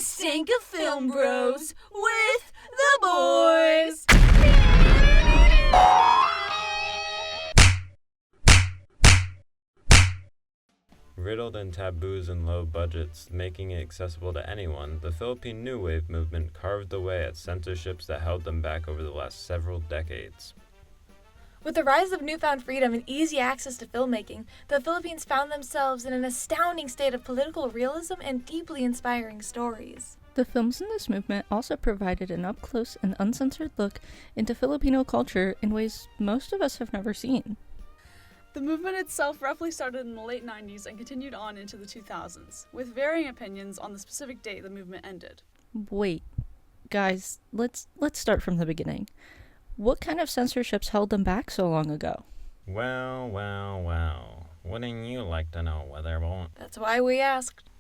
Stink of Film Bros with the boys. Riddled in taboos and low budgets, making it accessible to anyone, the Philippine New Wave movement carved away at censorships that held them back over the last several decades. With the rise of newfound freedom and easy access to filmmaking, the Philippines found themselves in an astounding state of political realism and deeply inspiring stories. The films in this movement also provided an up-close and uncensored look into Filipino culture in ways most of us have never seen. The movement itself roughly started in the late 90s and continued on into the 2000s, with varying opinions on the specific date the movement ended. Wait, guys, let's start from the beginning. What kind of censorships held them back so long ago? Well. Wouldn't you like to know, Weatherboy? That's why we asked.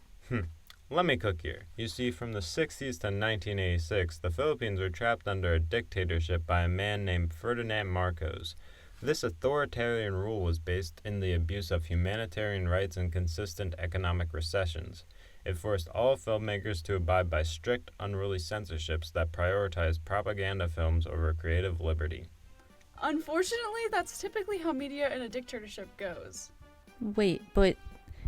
Let me cook here. You see, from the 60s to 1986, the Philippines were trapped under a dictatorship by a man named Ferdinand Marcos. This authoritarian rule was based in the abuse of humanitarian rights and consistent economic recessions. It forced all filmmakers to abide by strict, unruly censorships that prioritized propaganda films over creative liberty. Unfortunately, that's typically how media in a dictatorship goes. Wait, but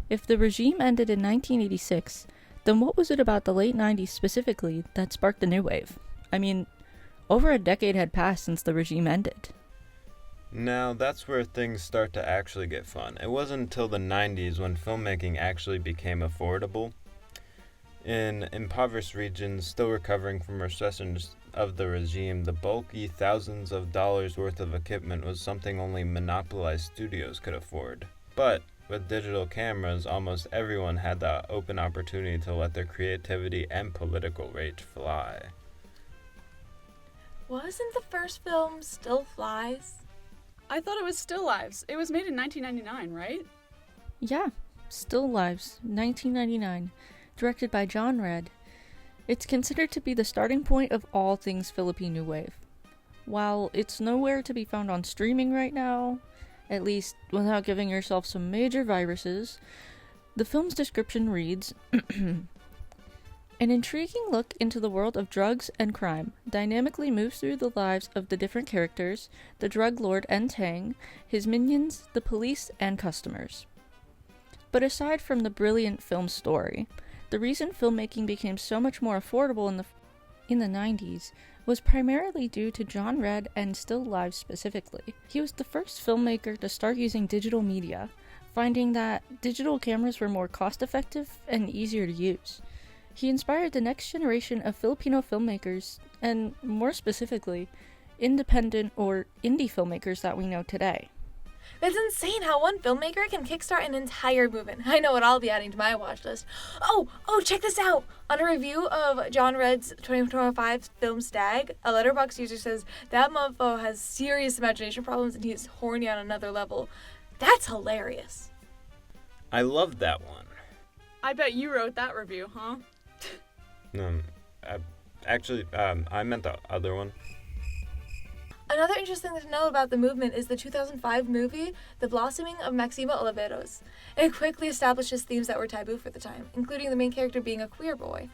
if the regime ended in 1986, then what was it about the late 90s specifically that sparked the new wave? I mean, over a decade had passed since the regime ended. Now, that's where things start to actually get fun. It wasn't until the 90s when filmmaking actually became affordable. In impoverished regions still recovering from recessions of the regime, the bulky thousands of dollars worth of equipment was something only monopolized studios could afford. But with digital cameras, almost everyone had the open opportunity to let their creativity and political rage fly. Wasn't the first film Still Flies? I thought it was Still Lives. It was made in 1999, right? Yeah, Still Lives, 1999, directed by John Red. It's considered to be the starting point of all things Philippine New Wave. While it's nowhere to be found on streaming right now, at least without giving yourself some major viruses, the film's description reads, An intriguing look into the world of drugs and crime dynamically moves through the lives of the different characters, the drug lord Tang, his minions, the police, and customers. But aside from the brilliant film story, the reason filmmaking became so much more affordable in the 90s was primarily due to John Red and Still Lives specifically. He was the first filmmaker to start using digital media, finding that digital cameras were more cost-effective and easier to use. He inspired the next generation of Filipino filmmakers, and more specifically, independent or indie filmmakers that we know today. It's insane how one filmmaker can kickstart an entire movement. I know what I'll be adding to my watch list. Oh, check this out! On a review of John Red's 2025 film Stag, a Letterboxd user says, that mofo has serious imagination problems and he is horny on another level. That's hilarious. I loved that one. I bet you wrote that review, huh? I meant the other one. Another interesting thing to know about the movement is the 2005 movie, The Blossoming of Maximo Oliveros. It quickly establishes themes that were taboo for the time, including the main character being a queer boy.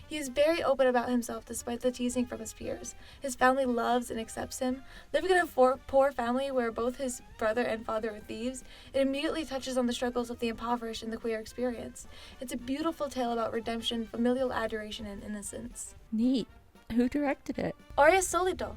He is very open about himself despite the teasing from his peers. His family loves and accepts him. Living in a poor family where both his brother and father are thieves, it immediately touches on the struggles of the impoverished in the queer experience. It's a beautiful tale about redemption, familial adoration, and innocence. Neat. Who directed it? Orias Solito.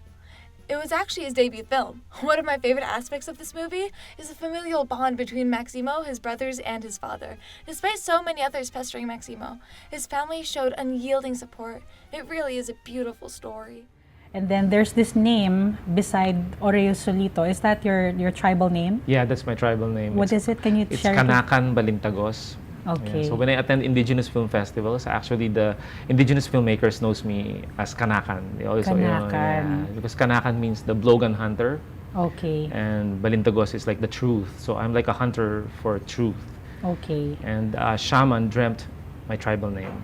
It was actually his debut film. One of my favorite aspects of this movie is the familial bond between Maximo, his brothers, and his father. Despite so many others pestering Maximo, his family showed unyielding support. It really is a beautiful story. And then there's this name beside Oreo Solito. Is that your tribal name? Yeah, that's my tribal name. What is it? Can you It's share Kanakan Balintagos. Okay. Yeah, so when I attend indigenous film festivals, actually the indigenous filmmakers knows me as Kanakan. They always Kanakan. because Kanakan means the blogan hunter. Okay. And Balintagos is like the truth. So I'm like a hunter for truth. Okay. And shaman dreamt my tribal name.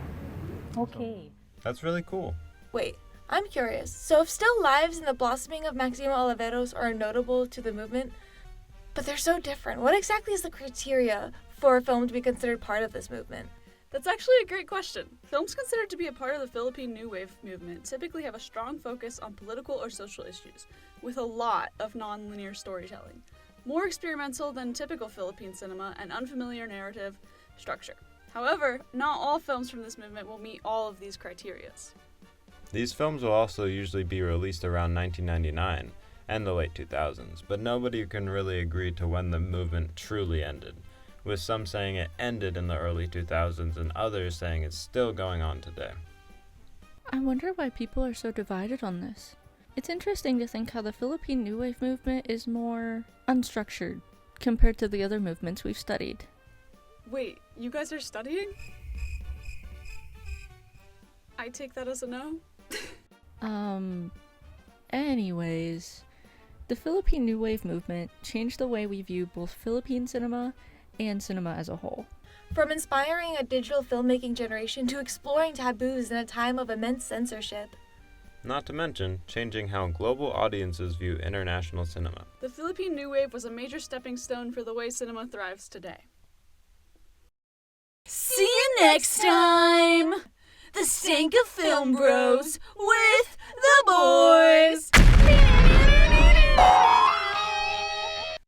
Okay. That's really cool. Wait, I'm curious. So if Still Lives and The Blossoming of Maximo Oliveros are notable to the movement, but they're so different, what exactly is the criteria for a film to be considered part of this movement? That's actually a great question. Films considered to be a part of the Philippine New Wave movement typically have a strong focus on political or social issues, with a lot of non-linear storytelling, more experimental than typical Philippine cinema, and unfamiliar narrative structure. However, not all films from this movement will meet all of these criteria. These films will also usually be released around 1999 and the late 2000s, but nobody can really agree to when the movement truly ended, with some saying it ended in the early 2000s and others saying it's still going on today. I wonder why people are so divided on this. It's interesting to think how the Philippine New Wave movement is more unstructured compared to the other movements we've studied. Wait, you guys are studying? I take that as a no. Anyways, the Philippine New Wave movement changed the way we view both Philippine cinema and cinema as a whole. From inspiring a digital filmmaking generation to exploring taboos in a time of immense censorship. Not to mention, changing how global audiences view international cinema. The Philippine New Wave was a major stepping stone for the way cinema thrives today. See you next time! The Stink of Film Bros with